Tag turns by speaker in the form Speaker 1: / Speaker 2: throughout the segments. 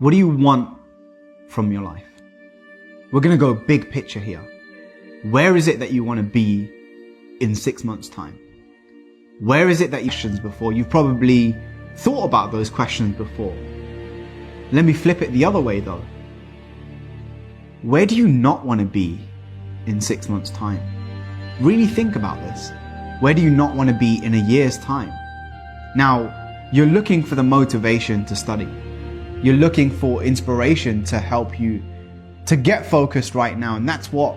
Speaker 1: What do you want from your life? We're going to go big picture here. Where is it that you want to be in 6 months' time? Where is it that questions before? You've probably thought about those questions before. Let me flip it the other way though. Where do you not want to be in 6 months' time? Really think about this. Where do you not want to be in a year's time? Now, you're looking for the motivation to study. You're looking for inspiration to help you to get focused right now, and that's what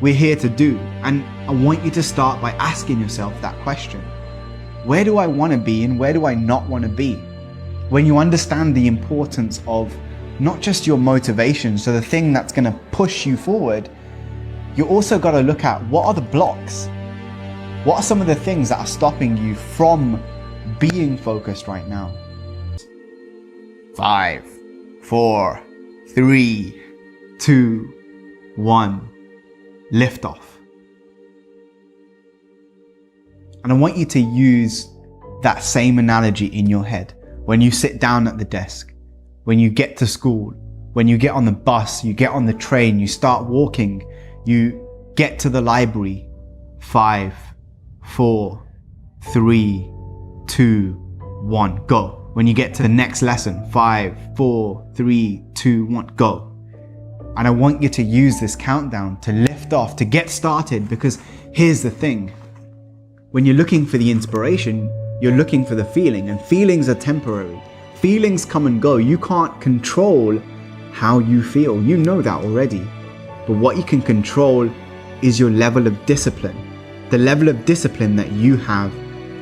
Speaker 1: we're here to do. And I want you to start by asking yourself that question. Where do I want to be and where do I not want to be? When you understand the importance of not just your motivation, so the thing that's going to push you forward, you also got to look at what are the blocks? What are some of the things that are stopping you from being focused right now? 5, 4, 3, 2, 1. Lift off. And I want you to use that same analogy in your head. When you sit down at the desk, when you get to school, when you get on the bus, you get on the train, you start walking, you get to the library. 5, 4, 3, 2, 1, go. When you get to the next lesson, 5, 4, 3, 2, 1, go. And I want you to use this countdown to lift off, to get started, because here's the thing. When you're looking for the inspiration, you're looking for the feeling, and feelings are temporary. Feelings come and go. You can't control how you feel. You know that already. But what you can control is your level of discipline. The level of discipline that you have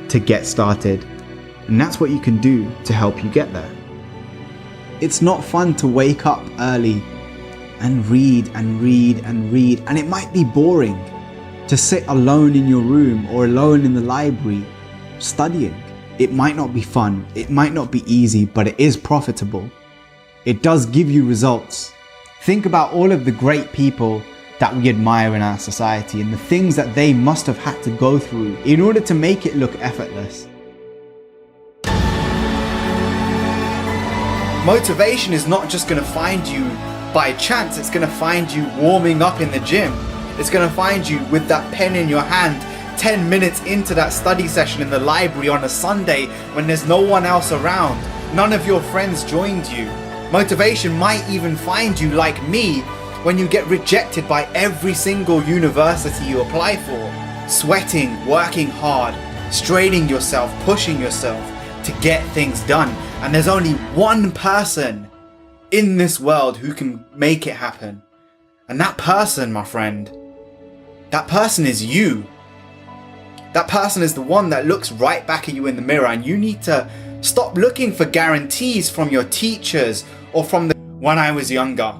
Speaker 1: to get started. And that's what you can do to help you get there. It's not fun to wake up early and read and read and read. And it might be boring to sit alone in your room or alone in the library studying. It might not be fun. It might not be easy, but it is profitable. It does give you results. Think about all of the great people that we admire in our society and the things that they must have had to go through in order to make it look effortless. Motivation is not just going to find you by chance. It's going to find you warming up in the gym. It's going to find you with that pen in your hand 10 minutes into that study session in the library on a Sunday when there's no one else around. None of your friends joined you. Motivation might even find you like me when you get rejected by every single university you apply for. Sweating, working hard, straining yourself, pushing yourself to get things done. And there's only one person in this world who can make it happen. And that person, my friend, that person is you. That person is the one that looks right back at you in the mirror, and you need to stop looking for guarantees from your teachers or from the when I was younger.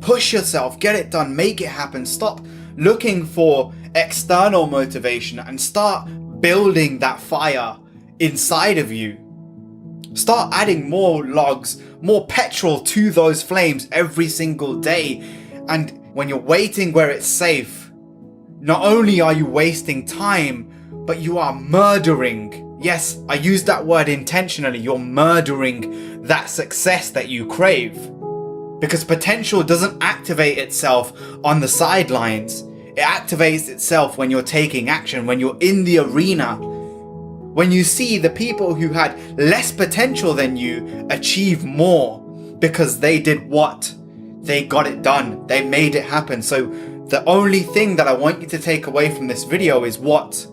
Speaker 1: Push yourself, get it done, make it happen. Stop looking for external motivation and start building that fire inside of you. Start adding more logs, more petrol to those flames every single day. And when you're waiting where it's safe, not only are you wasting time, but you are murdering. Yes, I use that word intentionally. You're murdering that success that you crave. Because potential doesn't activate itself on the sidelines. It activates itself when you're taking action, when you're in the arena. When you see the people who had less potential than you achieve more because they did what? They got it done. They made it happen. So the only thing that I want you to take away from this video is what?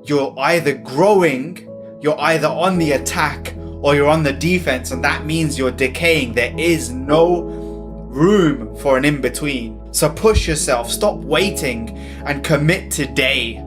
Speaker 1: You're either growing, you're either on the attack, or you're on the defense, and that means you're decaying. There is no room for an in-between. So push yourself, stop waiting, and commit today.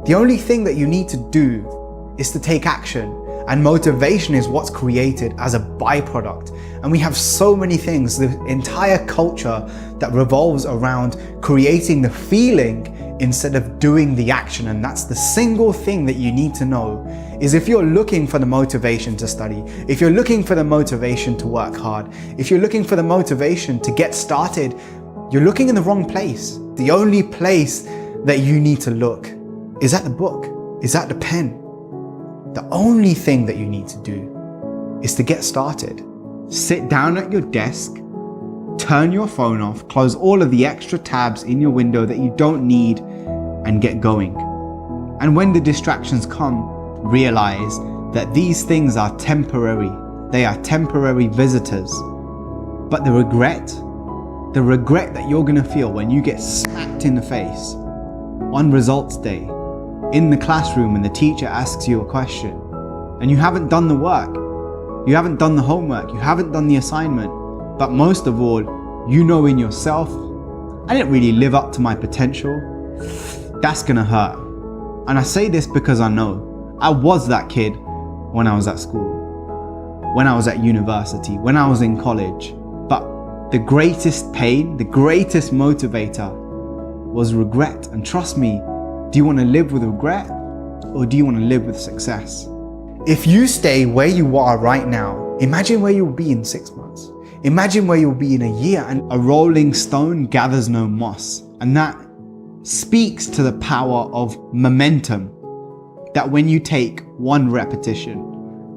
Speaker 1: The only thing that you need to do is to take action, and motivation is what's created as a byproduct. And we have so many things, the entire culture that revolves around creating the feeling instead of doing the action. And that's the single thing that you need to know, is if you're looking for the motivation to study, if you're looking for the motivation to work hard, if you're looking for the motivation to get started, you're looking in the wrong place. The only place that you need to look is at the book, is at the pen. The only thing that you need to do is to get started.
Speaker 2: sit down at your desk, turn your phone off, close all of the extra tabs in your window that you don't need, and get going. And when the distractions come, realize that these things are temporary. They are temporary visitors. But the regret that you're gonna feel when you get smacked in the face on results day, in the classroom when the teacher asks you a question, and you haven't done the work, you haven't done the homework, you haven't done the assignment, but most of all, you know in yourself, I didn't really live up to my potential, that's gonna hurt. And I say this because I know I was that kid when I was at school, when I was at university, when I was in college. But the greatest pain, the greatest motivator was regret. And trust me, do you want to live with regret or do you want to live with success? If you stay where you are right now, imagine where you'll be in 6 months. Imagine where you'll be in a year. And a rolling stone gathers no moss. And that speaks to the power of momentum. That when you take one repetition,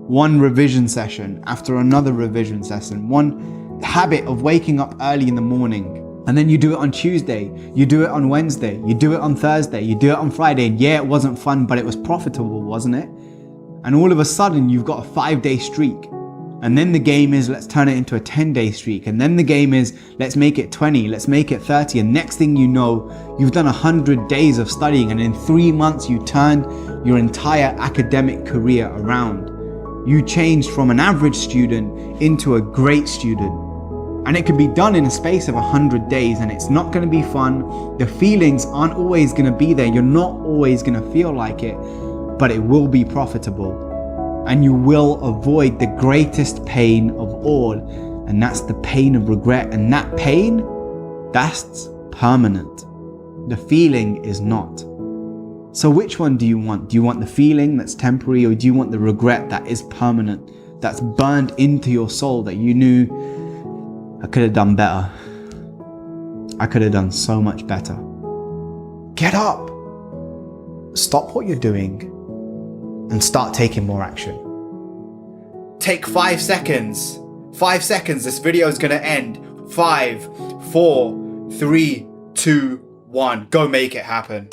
Speaker 2: one revision session after another revision session, one habit of waking up early in the morning, and then you do it on Tuesday, you do it on Wednesday, you do it on Thursday, you do it on Friday, and yeah, it wasn't fun, but it was profitable, wasn't it? And all of a sudden, you've got a 5-day streak. And then the game is, let's turn it into a 10-day streak. And then the game is, let's make it 20, let's make it 30. And next thing you know, you've done 100 days of studying. And in 3 months, you turned your entire academic career around. You changed from an average student into a great student. And it can be done in a space of 100 days. And it's not going to be fun. The feelings aren't always going to be there. You're not always going to feel like it, but it will be profitable. And you will avoid the greatest pain of all, and that's the pain of regret. And that pain, that's permanent. The feeling is not. So which one do you want? Do you want the feeling that's temporary, or do you want the regret that is permanent, that's burned into your soul, that you knew, I could have done better. I could have done so much better. Get up. Stop what you're doing and start taking more action.
Speaker 1: Take 5 seconds. 5 seconds. This video is going to end. 5, 4, 3, 2, 1. Go make it happen.